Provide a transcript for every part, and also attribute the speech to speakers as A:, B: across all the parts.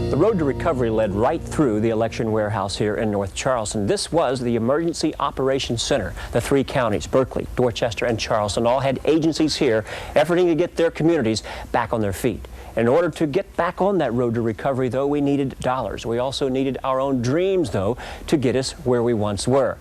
A: The road to recovery led right through the election warehouse here in North Charleston. This was the Emergency Operations Center. The three counties, Berkeley, Dorchester, and Charleston, all had agencies here efforting to get their communities back on their feet. In order to get back on that road to recovery, though, we needed dollars. We also needed our own dreams, though, to get us where we once were.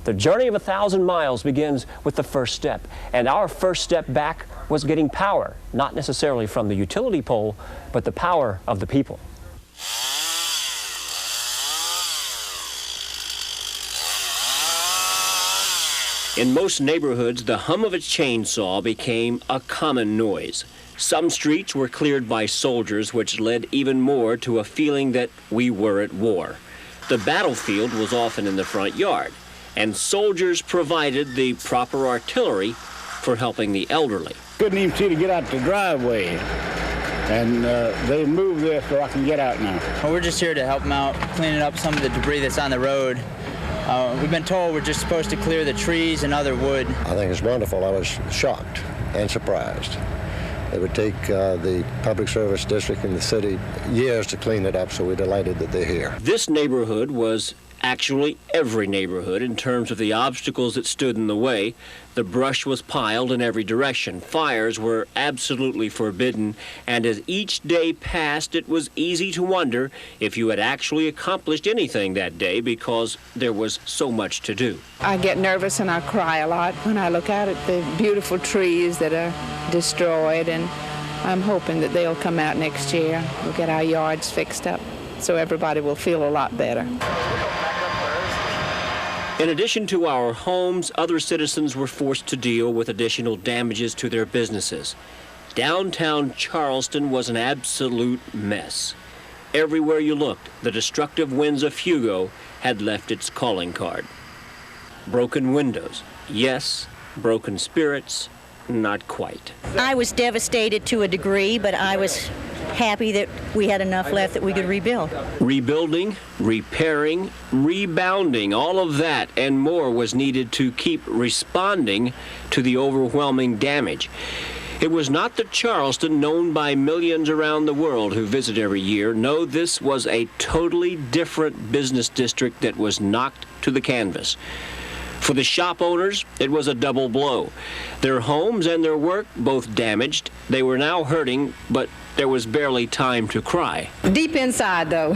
A: The journey of 1,000 miles begins with the first step, and our first step back was getting power, not necessarily from the utility pole, but the power of the people. In most neighborhoods, the hum of a chainsaw became a common noise. Some streets were cleared by soldiers, which led even more to a feeling that we were at war. The battlefield was often in the front yard, and soldiers provided the proper artillery for helping the elderly.
B: Couldn't even see to get out the driveway, and they moved this so I can get out now.
C: Well, we're just here to help them out, cleaning up some of the debris that's on the road. We've been told we're just supposed to clear the trees and other wood.
D: I think it's wonderful. I was shocked and surprised. It would take the public service district in the city years to clean it up, so we're delighted that they're here.
A: This neighborhood was actually every neighborhood in terms of the obstacles that stood in the way. The brush was piled in every direction. Fires were absolutely forbidden, and as each day passed, it was easy to wonder if you had actually accomplished anything that day because there was so much to do.
E: I get nervous and I cry a lot when I look out at the beautiful trees that are destroyed, and I'm hoping that they'll come out next year. We'll get our yards fixed up so everybody will feel a lot better.
A: In addition to our homes, other citizens were forced to deal with additional damages to their businesses. Downtown Charleston was an absolute mess. Everywhere you looked, the destructive winds of Hugo had left its calling card. Broken windows, yes. Broken spirits, not quite.
F: I was devastated to a degree, but I was happy that we had enough left that we could rebuild.
A: Rebuilding, repairing, rebounding, all of that and more was needed to keep responding to the overwhelming damage. It was not the Charleston known by millions around the world who visit every year. No, this was a totally different business district that was knocked to the canvas. For the shop owners, it was a double blow. Their homes and their work both damaged. They were now hurting, but there was barely time to cry.
G: Deep inside, though,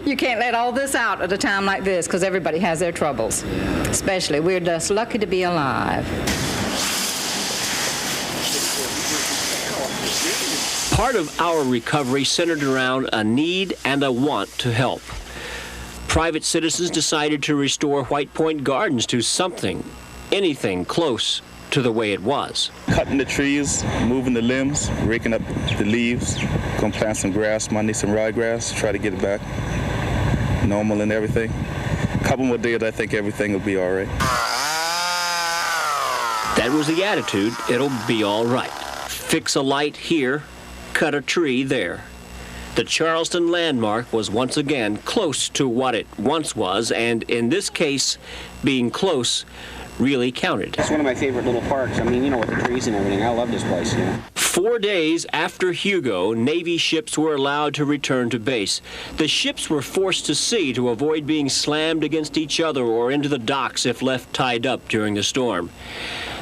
G: you can't let all this out at a time like this because everybody has their troubles. Especially, we're just lucky to be alive.
A: Part of our recovery centered around a need and a want to help. Private citizens decided to restore White Point Gardens to something, anything close to the way it was.
H: Cutting the trees, moving the limbs, raking up the leaves, gonna plant some grass, might need some ryegrass, try to get it back normal and everything. A couple more days, I think everything will be all right.
A: That was the attitude, it'll be all right. Fix a light here, cut a tree there. The Charleston landmark was once again close to what it once was, and in this case, being close really counted.
I: It's one of my favorite little parks. I mean, you know, with the trees and everything. I love this place, you know.
A: 4 days after Hugo, Navy ships were allowed to return to base. The ships were forced to sea to avoid being slammed against each other or into the docks if left tied up during the storm.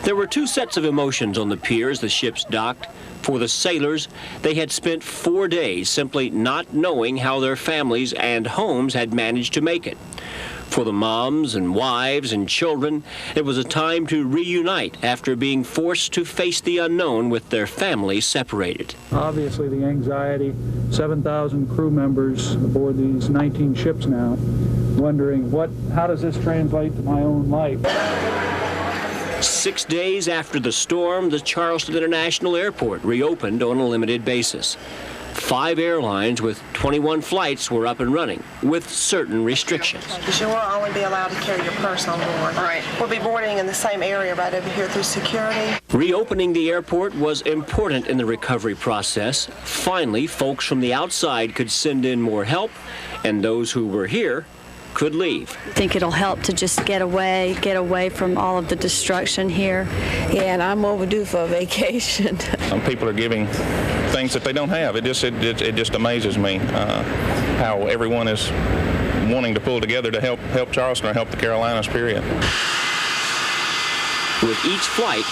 A: There were two sets of emotions on the pier as the ships docked. For the sailors, they had spent 4 days simply not knowing how their families and homes had managed to make it. For the moms and wives and children, it was a time to reunite after being forced to face the unknown with their families separated.
J: Obviously the anxiety, 7,000 crew members aboard these 19 ships now, wondering how does this translate to my own life?
A: 6 days after the storm, the Charleston International Airport reopened on a limited basis. 5 airlines with 21 flights were up and running with certain restrictions.
K: You will only be allowed to carry your purse on board. Right. We'll be boarding in the same area right over here through security.
A: Reopening the airport was important in the recovery process. Finally, folks from the outside could send in more help, and those who were here could leave.
L: I think it'll help to just get away from all of the destruction here.
E: Yeah, and I'm overdue for a vacation.
H: Some people are giving
M: things that they don't have. It just amazes me how everyone is wanting to pull together to help Charleston or help the Carolinas, period.
A: With each flight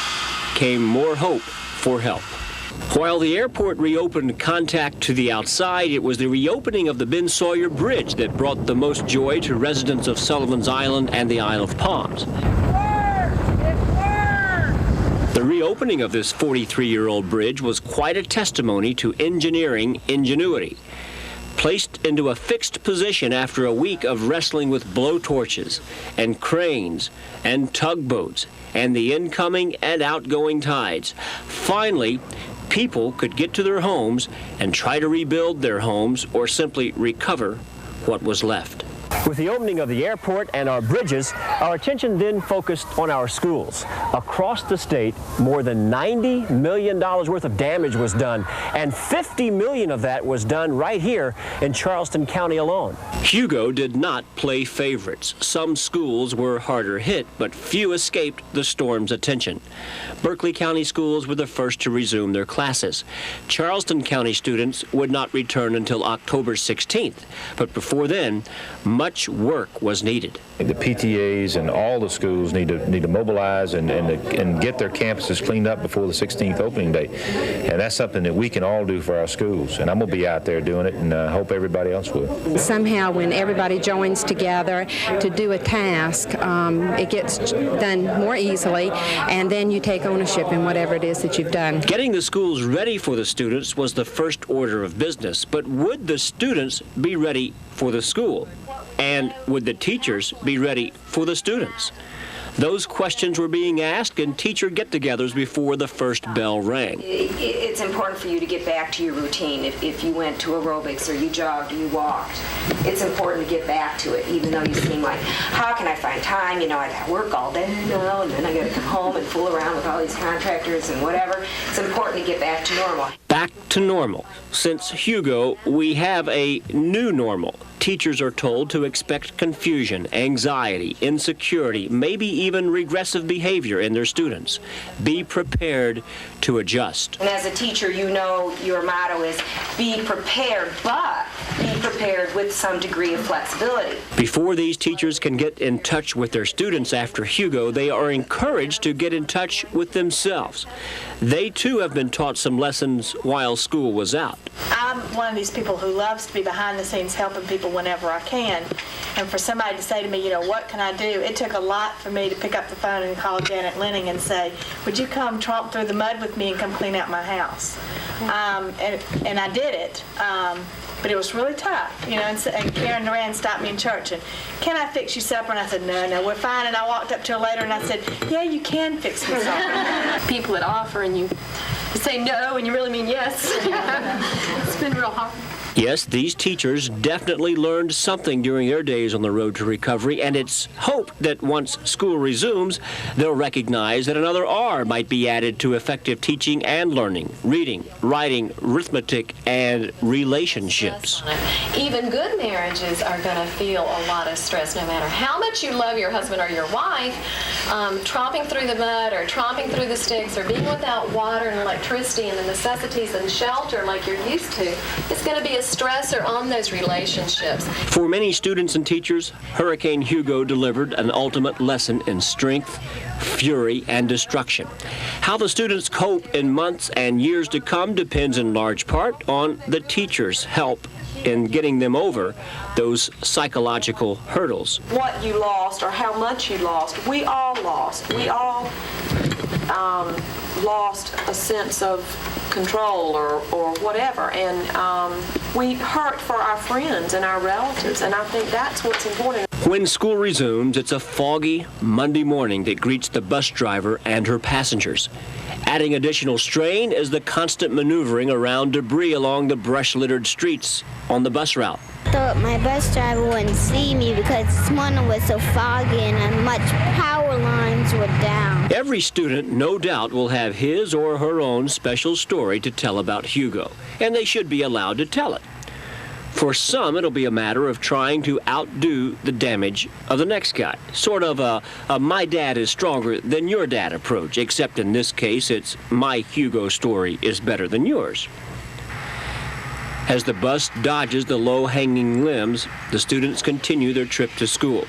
A: came more hope for help. While the airport reopened contact to the outside, it was the reopening of the Ben Sawyer Bridge that brought the most joy to residents of Sullivan's Island and the Isle of Palms. The reopening of this 43-year-old bridge was quite a testimony to engineering ingenuity. Placed into a fixed position after a week of wrestling with blowtorches and cranes and tugboats and the incoming and outgoing tides, finally, people could get to their homes and try to rebuild their homes or simply recover what was left. With the opening of the airport and our bridges, our attention then focused on our schools. Across the state, more than $90 million worth of damage was done, and $50 million of that was done right here in Charleston County alone. Hugo did not play favorites. Some schools were harder hit, but few escaped the storm's attention. Berkeley County schools were the first to resume their classes. Charleston County students would not return until October 16th, but before then, much work was needed.
N: The PTAs and all the schools need to mobilize and get their campuses cleaned up before the 16th opening day. And that's something that we can all do for our schools. And I'm going to be out there doing it, and I hope everybody else will.
O: Somehow when everybody joins together to do a task, it gets done more easily, and then you take ownership in whatever it is that you've done.
A: Getting the schools ready for the students was the first order of business, but would the students be ready for the school? And would the teachers be ready for the students? Those questions were being asked in teacher get-togethers before the first bell rang.
P: It's important for you to get back to your routine. If you went to aerobics or you jogged or you walked, it's important to get back to it, even though you seem like, how can I find time? You know, I got to work all day now, and then I got to come home and fool around with all these contractors and whatever. It's important to get back to normal.
A: Back to normal. Since Hugo, we have a new normal. Teachers are told to expect confusion, anxiety, insecurity, maybe even regressive behavior in their students. Be prepared to adjust.
P: And as a teacher, you know your motto is be prepared, but be prepared with some degree of flexibility.
A: Before these teachers can get in touch with their students after Hugo, they are encouraged to get in touch with themselves. They too have been taught some lessons while school was out.
Q: I'm one of these people who loves to be behind the scenes helping people whenever I can. And for somebody to say to me, you know, what can I do? It took a lot for me to pick up the phone and call Janet Lenning and say, would you come tromp through the mud with me and come clean out my house? And I did it. But it was really tough, you know, and Karen Duran stopped me in church and, can I fix you supper? And I said, no, we're fine. And I walked up to her later and I said, yeah, you can fix me supper.
R: People that offer and you say no and you really mean yes. It's been real hard.
A: Yes, these teachers definitely learned something during their days on the road to recovery, and it's hoped that once school resumes, they'll recognize that another R might be added to effective teaching and learning, reading, writing, arithmetic, and relationships.
R: Even good marriages are going to feel a lot of stress no matter how much you love your husband or your wife. Tromping through the mud or tromping through the sticks or being without water and electricity and the necessities and shelter like you're used to, it's going to be a stressor on those relationships.
A: For many students and teachers, Hurricane Hugo delivered an ultimate lesson in strength, fury, and destruction. How the students cope in months and years to come depends in large part on the teachers' help in getting them over those psychological hurdles.
K: What you lost or how much you lost, we all lost. We all lost a sense of control or whatever, and we hurt for our friends and our relatives, and I think that's what's important.
A: When school resumes, it's a foggy Monday morning that greets the bus driver and her passengers. Adding additional strain is the constant maneuvering around debris along the brush-littered streets on the bus route.
S: Thought my bus driver wouldn't see me because this morning was so foggy and much power lines were down.
A: Every student, no doubt, will have his or her own special story to tell about Hugo, and they should be allowed to tell it. For some, it'll be a matter of trying to outdo the damage of the next guy. Sort of a my dad is stronger than your dad approach, except in this case, it's my Hugo story is better than yours. As the bus dodges the low-hanging limbs, the students continue their trip to school.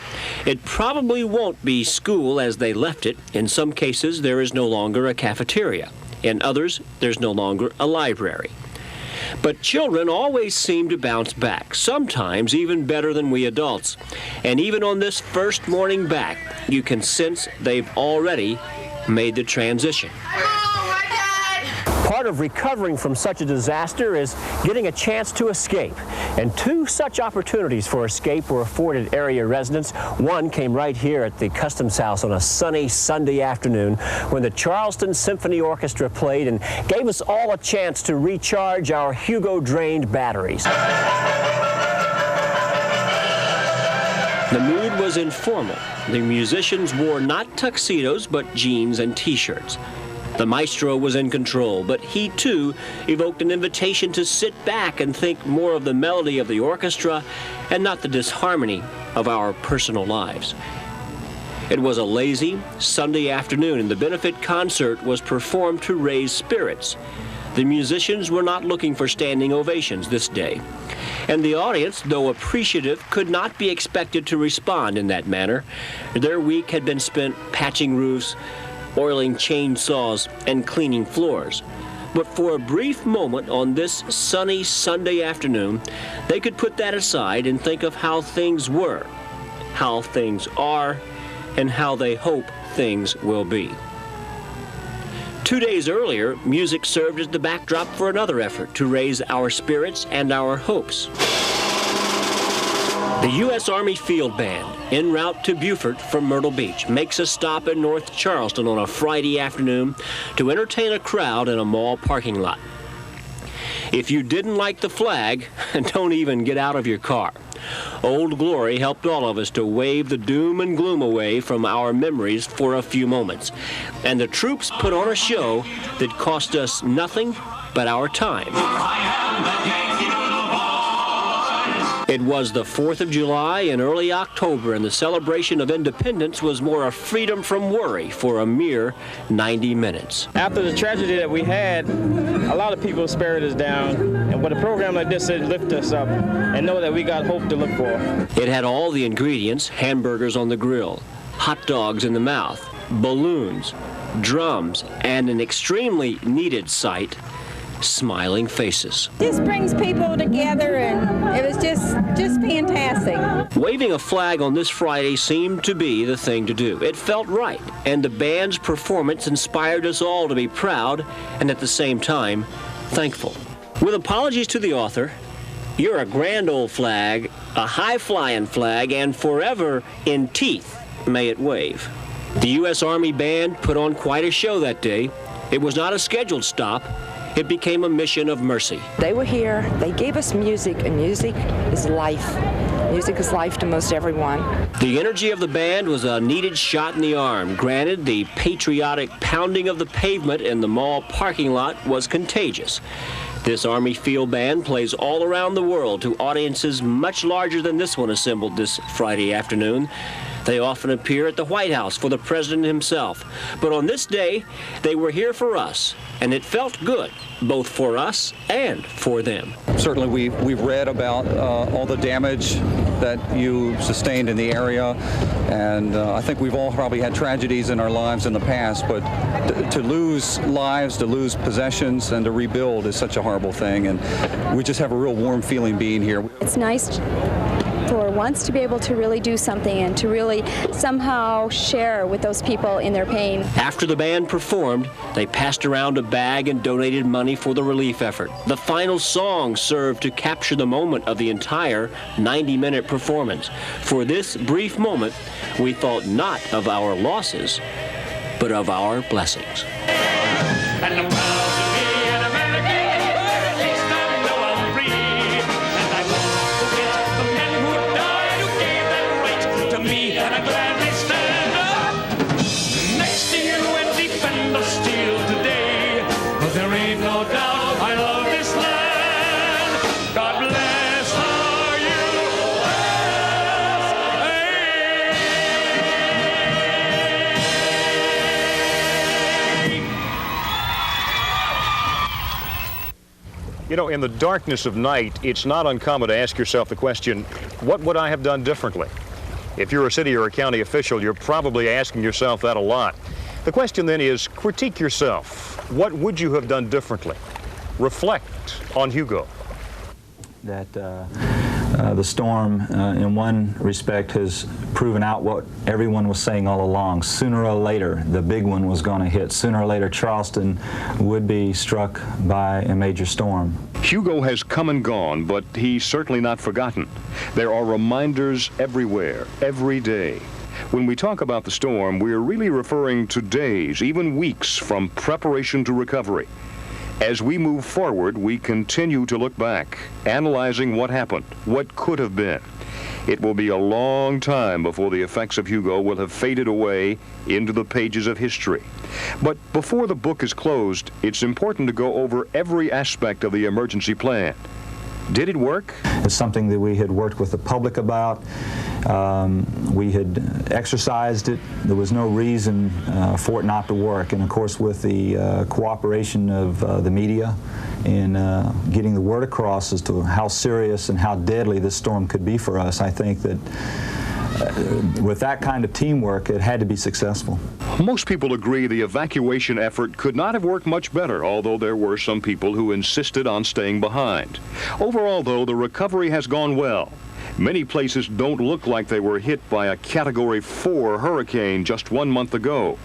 A: It probably won't be school as they left it. In some cases, there is no longer a cafeteria. In others, there's no longer a library. But children always seem to bounce back, sometimes even better than we adults. And even on this first morning back, you can sense they've already made the transition. Part of recovering from such a disaster is getting a chance to escape. And two such opportunities for escape were afforded area residents. One came right here at the Customs House on a sunny Sunday afternoon when the Charleston Symphony Orchestra played and gave us all a chance to recharge our Hugo-drained batteries. The mood was informal. The musicians wore not tuxedos, but jeans and T-shirts. The maestro was in control, but he too evoked an invitation to sit back and think more of the melody of the orchestra and not the disharmony of our personal lives. It was a lazy Sunday afternoon, and the benefit concert was performed to raise spirits. The musicians were not looking for standing ovations this day, and the audience, though appreciative, could not be expected to respond in that manner. Their week had been spent patching roofs, oiling chainsaws, and cleaning floors. But for a brief moment on this sunny Sunday afternoon, they could put that aside and think of how things were, how things are, and how they hope things will be. 2 days earlier, music served as the backdrop for another effort to raise our spirits and our hopes. The U.S. Army Field Band, en route to Beaufort from Myrtle Beach, makes a stop in North Charleston on a Friday afternoon to entertain a crowd in a mall parking lot. If you didn't like the flag, don't even get out of your car. Old Glory helped all of us to wave the doom and gloom away from our memories for a few moments. And the troops put on a show that cost us nothing but our time. It was the 4th of July in early October, and the celebration of independence was more a freedom from worry for a mere 90 minutes.
T: After the tragedy that we had, a lot of people spared us down, and with a program like this, it lifts us up and know that we got hope to look for.
A: It had all the ingredients: hamburgers on the grill, hot dogs in the mouth, balloons, drums, and an extremely needed sight: smiling faces.
U: This brings people together, and it was just fantastic.
A: Waving a flag on this Friday seemed to be the thing to do. It felt right, and the band's performance inspired us all to be proud and at the same time thankful. With apologies to the author, you're a grand old flag, a high-flying flag, and forever in teeth may it wave. The U.S. Army Band put on quite a show that day. It was not a scheduled stop. It became a mission of mercy.
V: They were here, they gave us music, and music is life. Music is life to most everyone.
A: The energy of the band was a needed shot in the arm. Granted, the patriotic pounding of the pavement in the mall parking lot was contagious. This Army Field Band plays all around the world to audiences much larger than this one assembled this Friday afternoon. They often appear at the White House for the president himself. But on this day, they were here for us, and it felt good, both for us and for them.
W: Certainly we've read about all the damage that you sustained in the area, and I think we've all probably had tragedies in our lives in the past, but to lose lives, to lose possessions, and to rebuild is such a horrible thing, and we just have a real warm feeling being here.
X: It's nice for once to be able to really do something and to really somehow share with those people in their pain.
A: After the band performed, they passed around a bag and donated money for the relief effort. The final song served to capture the moment of the entire 90-minute performance. For this brief moment, we thought not of our losses, but of our blessings. And I'm proud to be an American, at least I know I'm free. And I won't forget the men who died, who gave their right to me, and I gladly stand up next to you and defend the steel today. But there ain't no doubt I love this land. God bless our USA.
B: You know, in the darkness of night, it's not uncommon to ask yourself the question, what would I have done differently? If you're a city or a county official, you're probably asking yourself that a lot. The question then is, critique yourself. What would you have done differently? Reflect on Hugo.
C: That the storm, in one respect, has proven out what everyone was saying all along. Sooner or later, the big one was going to hit. Sooner or later, Charleston would be struck by a major storm.
B: Hugo has come and gone, but he's certainly not forgotten. There are reminders everywhere, every day. When we talk about the storm, we're really referring to days, even weeks, from preparation to recovery. As we move forward, we continue to look back, analyzing what happened, what could have been. It will be a long time before the effects of Hugo will have faded away into the pages of history. But before the book is closed, it's important to go over every aspect of the emergency plan. Did it work?
C: It's something that we had worked with the public about. We had exercised it. There was no reason for it not to work. And of course, with the cooperation of the media in getting the word across as to how serious and how deadly this storm could be for us, I think that with that kind of teamwork, it had to be successful.
B: Most people agree the evacuation effort could not have worked much better, although there were some people who insisted on staying behind. Overall, though, the recovery has gone well. Many places don't look like they were hit by a Category 4 hurricane just 1 month ago.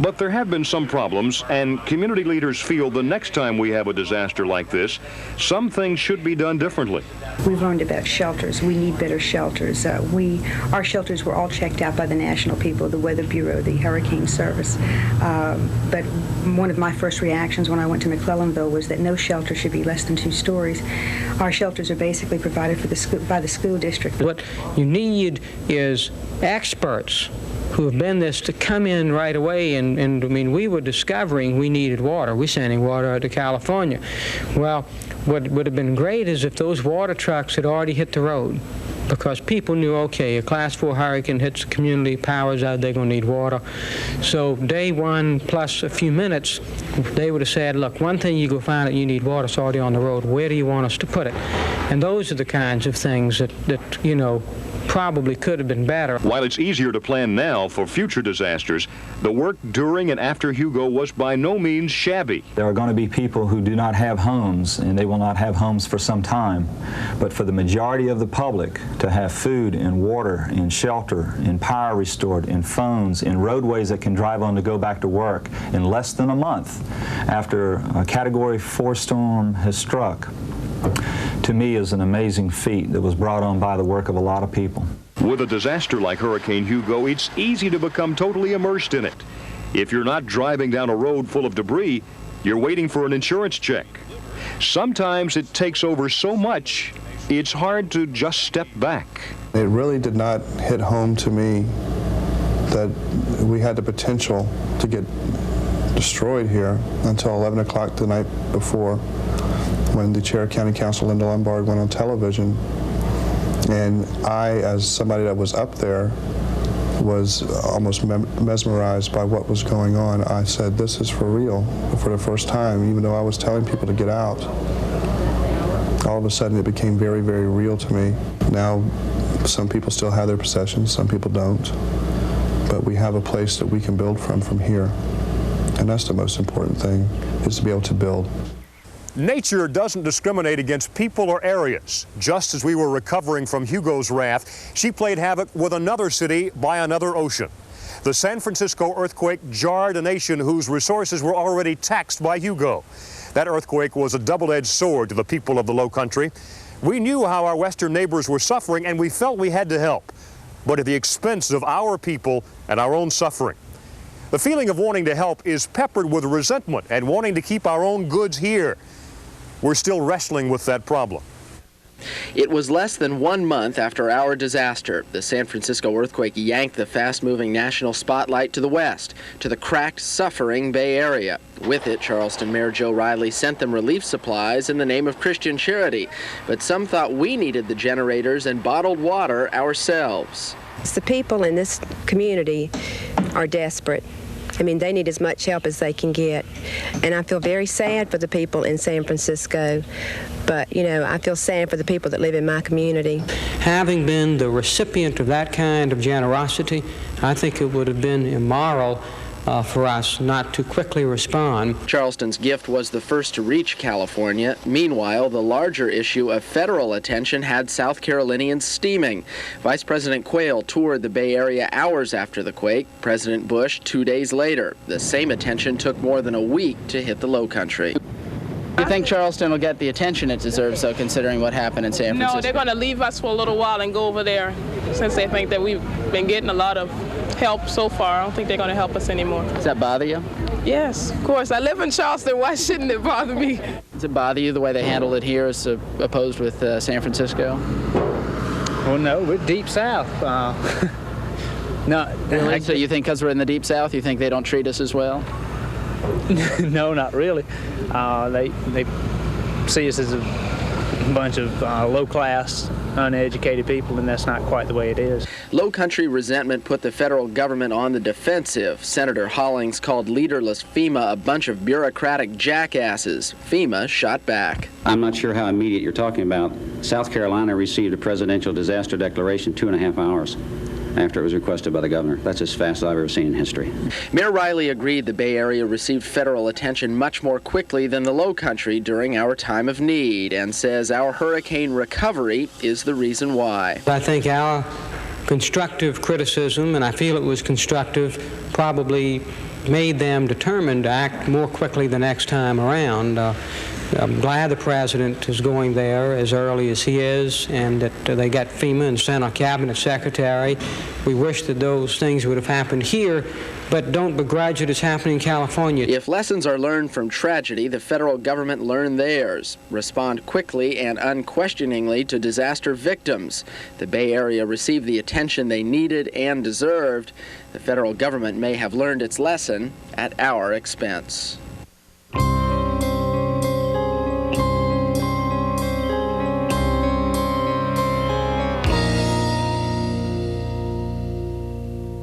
B: But there have been some problems, and community leaders feel the next time we have a disaster like this, some things should be done differently.
D: We've learned about shelters. We need better shelters. Our shelters were all checked out by the national people, the Weather Bureau, the Hurricane Service. But one of my first reactions when I went to McClellanville was that no shelter should be less than 2 stories. Our shelters are basically provided for by the school district.
F: What you need is experts who have been this to come in right away, and I mean, we were discovering we needed water. We're sending water out to California. Well, what would have been great is if those water trucks had already hit the road, because people knew, okay, a Class 4 hurricane hits the community, power's out, they're going to need water. So day one plus a few minutes, they would have said, look, one thing you go find that you need water, it's already on the road. Where do you want us to put it? And those are the kinds of things that you know, probably could have been better.
B: While it's easier to plan now for future disasters, the work during and after Hugo was by no means shabby.
C: There are going to be people who do not have homes, and they will not have homes for some time. But for the majority of the public to have food and water and shelter and power restored and phones and roadways that can drive on to go back to work in less than a month after a Category 4 storm has struck, to me is an amazing feat that was brought on by the work of a lot of people.
B: With a disaster like Hurricane Hugo, it's easy to become totally immersed in it. If you're not driving down a road full of debris, you're waiting for an insurance check. Sometimes it takes over so much, it's hard to just step back.
Y: It really did not hit home to me that we had the potential to get destroyed here until 11 o'clock the night before, when the chair of County Council, Linda Lombard, went on television. And I, as somebody that was up there, was almost mesmerized by what was going on. I said, this is for real, for the first time, even though I was telling people to get out. All of a sudden, it became very, very real to me. Now, some people still have their possessions, some people don't. But we have a place that we can build from here. And that's the most important thing, is to be able to build.
B: Nature doesn't discriminate against people or areas. Just as we were recovering from Hugo's wrath, she played havoc with another city by another ocean. The San Francisco earthquake jarred a nation whose resources were already taxed by Hugo. That earthquake was a double-edged sword to the people of the Lowcountry. We knew how our western neighbors were suffering, and we felt we had to help, but at the expense of our people and our own suffering. The feeling of wanting to help is peppered with resentment and wanting to keep our own goods here. We're still wrestling with that problem.
Z: It was less than 1 month after our disaster. The San Francisco earthquake yanked the fast-moving national spotlight to the west, to the cracked, suffering Bay Area. With it, Charleston Mayor Joe Riley sent them relief supplies in the name of Christian charity. But some thought we needed the generators and bottled water ourselves.
O: The people in this community are desperate.
E: I mean, they need as much help as they can get. And I feel very sad for the people in San Francisco, but, you know, I feel sad for the people that live in my community.
F: Having been the recipient of that kind of generosity, I think it would have been immoral for us not to quickly respond.
Z: Charleston's gift was the first to reach California. Meanwhile, the larger issue of federal attention had South Carolinians steaming. Vice President Quayle toured the Bay Area hours after the quake, President Bush 2 days later. The same attention took more than a week to hit the Lowcountry.
G: You think Charleston will get the attention it deserves, though, considering what happened in San Francisco?
H: No, they're going to leave us for a little while and go over there, since they think that we've been getting a lot of help so far. I don't think they're going to help us anymore.
G: Does that bother you?
H: Yes, of course. I live in Charleston. Why shouldn't it bother me?
G: Does it bother you the way they handled it here as opposed with San Francisco?
I: Well, no, we're deep south. No,
G: really? So you think because we're in the deep south, you think they don't treat us as well?
I: No, not really. They see us as a bunch of low-class, uneducated people, and that's not quite the way it is.
Z: Lowcountry resentment put the federal government on the defensive. Senator Hollings called leaderless FEMA a bunch of bureaucratic jackasses. FEMA shot back.
J: I'm not sure how immediate you're talking about. South Carolina received a presidential disaster declaration 2.5 hours after it was requested by the governor. That's as fast as I've ever seen in history.
Z: Mayor Riley agreed the Bay Area received federal attention much more quickly than the Lowcountry during our time of need, and says our hurricane recovery is the reason why.
F: I think our constructive criticism, and I feel it was constructive, probably made them determined to act more quickly the next time around. I'm glad the president is going there as early as he is, and that they got FEMA and sent a cabinet secretary. We wish that those things would have happened here, but don't begrudge it as happening in California.
Z: If lessons are learned from tragedy, the federal government learned theirs. Respond quickly and unquestioningly to disaster victims. The Bay Area received the attention they needed and deserved. The federal government may have learned its lesson at our expense.